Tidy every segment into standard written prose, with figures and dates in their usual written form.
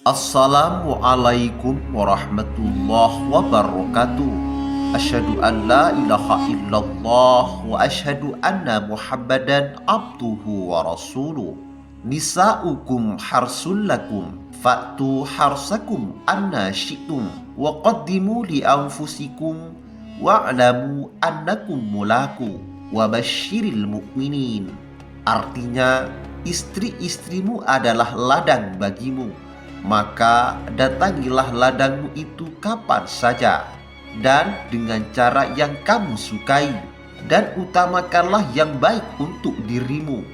Assalamualaikum warahmatullahi wabarakatuh. Asyhadu an la ilaha illallah wa asyhadu anna Muhammadan abduhu wa rasuluh. Nisa'ukum harsul lakum fa'tu harsakum anna syi'tum wa qaddimu li anfusikum wa'lamu annakum mulaku wa basyiril mu'minin. Artinya, istri-istrimu adalah ladang bagimu, maka datangilah ladangmu itu kapan saja dan dengan cara yang kamu sukai, dan utamakanlah yang baik untuk dirimu.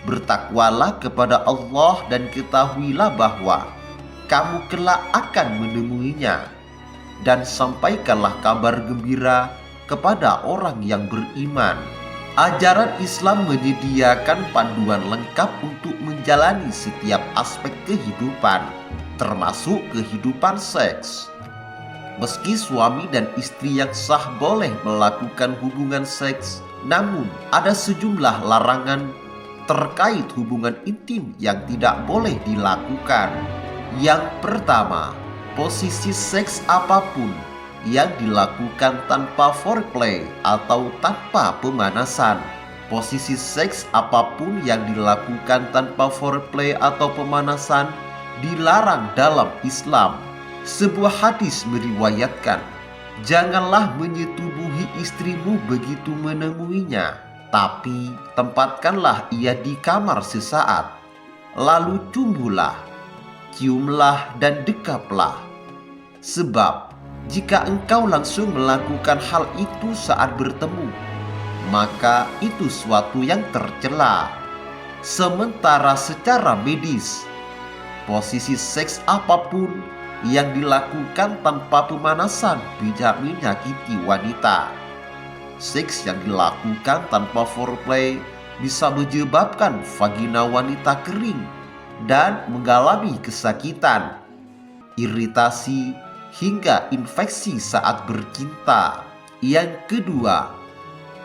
Bertakwalah kepada Allah dan ketahuilah bahwa kamu kelak akan menemuinya, dan sampaikanlah kabar gembira kepada orang yang beriman. Ajaran Islam menyediakan panduan lengkap untuk menjalani setiap aspek kehidupan, termasuk kehidupan seks. Meski suami dan istri yang sah boleh melakukan hubungan seks, namun ada sejumlah larangan terkait hubungan intim yang tidak boleh dilakukan. Yang pertama, posisi seks apapun yang dilakukan tanpa foreplay atau tanpa pemanasan. Posisi seks apapun yang dilakukan tanpa foreplay atau pemanasan dilarang dalam Islam. Sebuah hadis meriwayatkan, janganlah menyetubuhi istrimu begitu menemuinya, tapi tempatkanlah ia di kamar sesaat, lalu cumbulah, ciumlah dan dekaplah. Sebab jika engkau langsung melakukan hal itu saat bertemu, maka itu suatu yang tercela. Sementara secara medis, posisi seks apapun yang dilakukan tanpa pemanasan bisa menyakiti wanita. Seks yang dilakukan tanpa foreplay bisa menyebabkan vagina wanita kering dan mengalami kesakitan, iritasi, hingga infeksi saat bercinta. Yang kedua,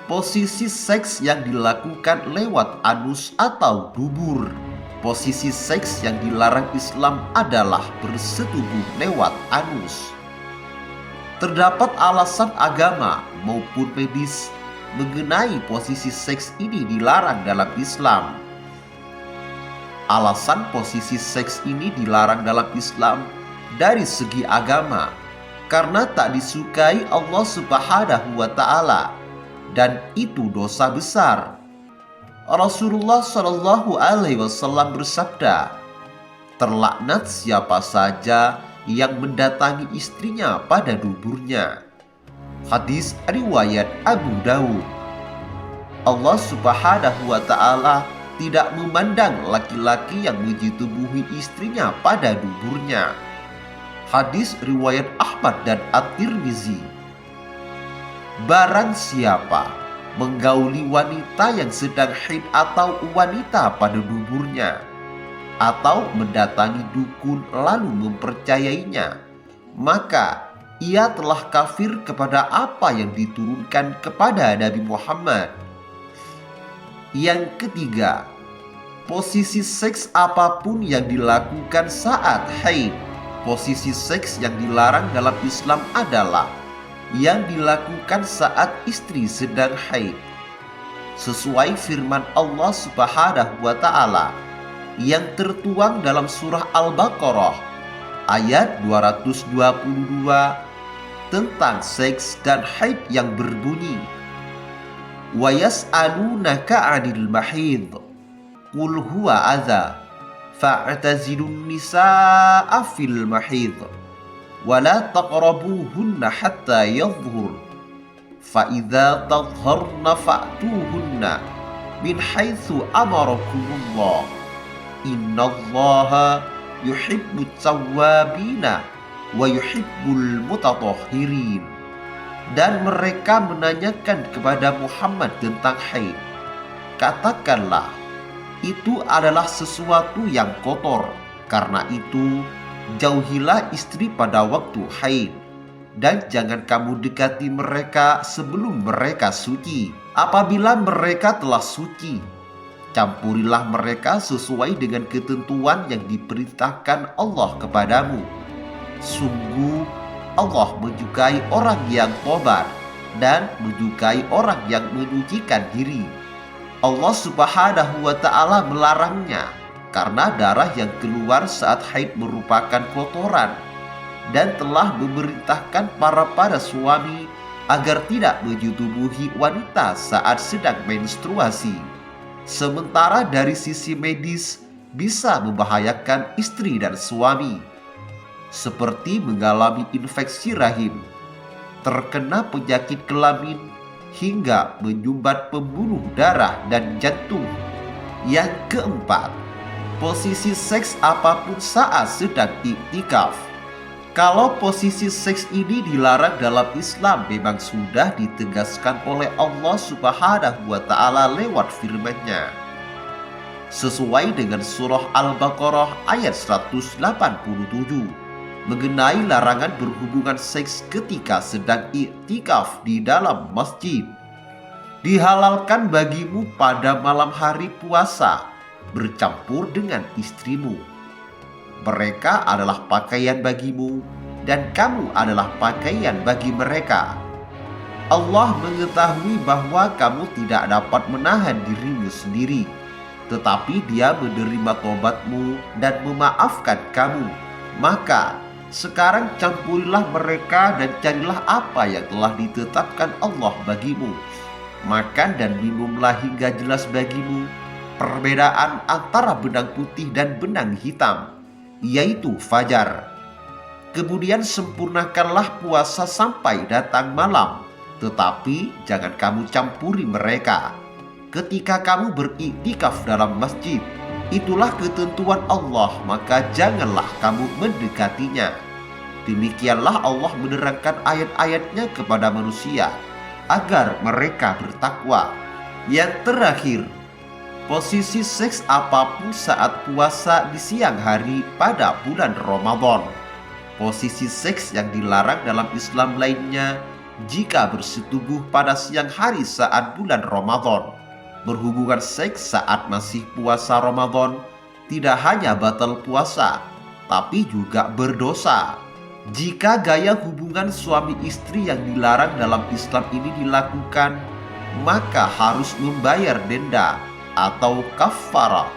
posisi seks yang dilakukan lewat anus atau dubur. Posisi seks yang dilarang Islam adalah bersetubuh lewat anus. Terdapat alasan agama maupun medis mengenai posisi seks ini dilarang dalam Islam. Alasan posisi seks ini dilarang dalam Islam dari segi agama, karena tak disukai Allah Subhanahu wa Ta'ala, dan itu dosa besar. Rasulullah Shallallahu Alaihi Wasallam bersabda, terlaknat siapa saja yang mendatangi istrinya pada duburnya. Hadis riwayat Abu Dawud. Allah Subhanahu wa Ta'ala tidak memandang laki-laki yang menyetubuhi istrinya pada duburnya. Hadis riwayat Ahmad dan At-Tirmizi. Barang siapa menggauli wanita yang sedang haid atau wanita pada duburnya, atau mendatangi dukun lalu mempercayainya, maka ia telah kafir kepada apa yang diturunkan kepada Nabi Muhammad. Yang ketiga, posisi seks apapun yang dilakukan saat haid. Posisi seks yang dilarang dalam Islam adalah yang dilakukan saat istri sedang haid. Sesuai firman Allah Subhanahu wa Ta'ala yang tertuang dalam surah Al-Baqarah ayat 222 tentang seks dan haid yang berbunyi, wa yas'alunaka 'anil mahid qul huwa adza fa'tazilun nisaa fil mahid wa la taqrabuhunna hatta yadhhur fa idza tadhharna fa'tuhunna min haitsu amarakumullah innallaha yuhibbut tawwabina wa yuhibbul mutatahhirin. Dan mereka menanyakan kepada Muhammad tentang haid. Katakanlah, itu adalah sesuatu yang kotor. Karena itu, jauhilah istri pada waktu haid, dan jangan kamu dekati mereka sebelum mereka suci. Apabila mereka telah suci, Campurilah mereka sesuai dengan ketentuan yang diperintahkan Allah kepadamu. Sungguh Allah menyukai orang yang tobat dan menyukai orang yang menyucikan diri. Allah Subhanahu wa Ta'ala melarangnya karena darah yang keluar saat haid merupakan kotoran, dan telah memerintahkan para suami agar tidak menyetubuhi wanita saat sedang menstruasi. Sementara dari sisi medis bisa membahayakan istri dan suami, seperti mengalami infeksi rahim, terkena penyakit kelamin, hingga menyumbat pembuluh darah dan jantung. Yang keempat, posisi seks apapun saat sedang iktikaf. Kalau posisi seks ini dilarang dalam Islam, memang sudah ditegaskan oleh Allah Subhanahu wa Ta'ala lewat firman-Nya. Sesuai dengan surah Al-Baqarah ayat 187 mengenai larangan berhubungan seks ketika sedang iktikaf di dalam masjid. Dihalalkan bagimu pada malam hari puasa bercampur dengan istrimu. Mereka adalah pakaian bagimu, dan kamu adalah pakaian bagi mereka. Allah mengetahui bahwa kamu tidak dapat menahan dirimu sendiri, tetapi Dia menerima tobatmu dan memaafkan kamu. Maka sekarang campurilah mereka dan carilah apa yang telah ditetapkan Allah bagimu. Makan dan minumlah hingga jelas bagimu perbedaan antara benang putih dan benang hitam, yaitu fajar. Kemudian sempurnakanlah puasa sampai datang malam, tetapi jangan kamu campuri mereka. Ketika kamu beriktikaf dalam masjid, itulah ketentuan Allah, maka janganlah kamu mendekatinya. Demikianlah Allah menerangkan ayat-ayatnya kepada manusia agar mereka bertakwa. Yang terakhir, posisi seks apapun saat puasa di siang hari pada bulan Ramadan. Posisi seks yang dilarang dalam Islam lainnya jika bersetubuh pada siang hari saat bulan Ramadan. Berhubungan seks saat masih puasa Ramadan tidak hanya batal puasa, tapi juga berdosa. Jika gaya hubungan suami istri yang dilarang dalam Islam ini dilakukan, maka harus membayar denda atau kafarah.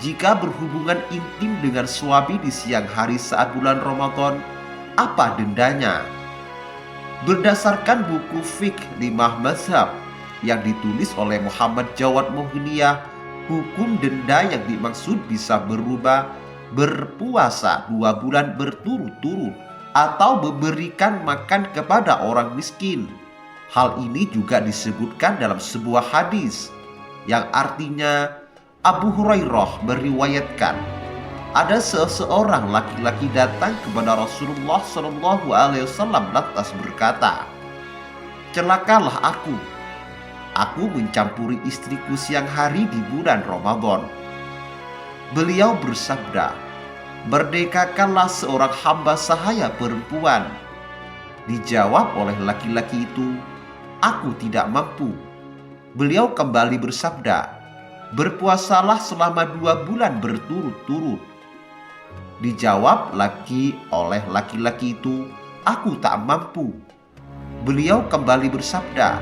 Jika berhubungan intim dengan suami di siang hari saat bulan Ramadan, apa dendanya? Berdasarkan buku Fiqh 5 Mazhab yang ditulis oleh Muhammad Jawad Mohiniyah, hukum denda yang dimaksud bisa berubah berpuasa 2 bulan berturut-turut atau memberikan makan kepada orang miskin. Hal ini juga disebutkan dalam sebuah hadis yang artinya, Abu Hurairah meriwayatkan, ada seseorang laki-laki datang kepada Rasulullah SAW lantas berkata, "Celakalah aku mencampuri istriku siang hari di bulan Ramadan." Beliau bersabda, "Merdekakanlah seorang hamba sahaya perempuan." Dijawab oleh laki-laki itu, "Aku tidak mampu." Beliau kembali bersabda, "Berpuasalah selama 2 bulan berturut-turut." Dijawab lagi oleh laki-laki itu, "Aku tak mampu." Beliau kembali bersabda,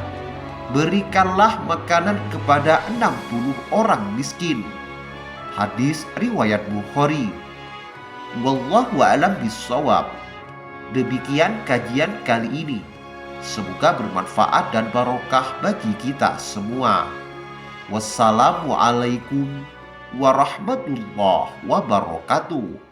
"Berikanlah makanan kepada 60 orang miskin." Hadis riwayat Bukhari. Wallahu a'lam bishawab. Demikian kajian kali ini. Semoga bermanfaat dan barokah bagi kita semua. Wassalamualaikum warahmatullahi wabarakatuh.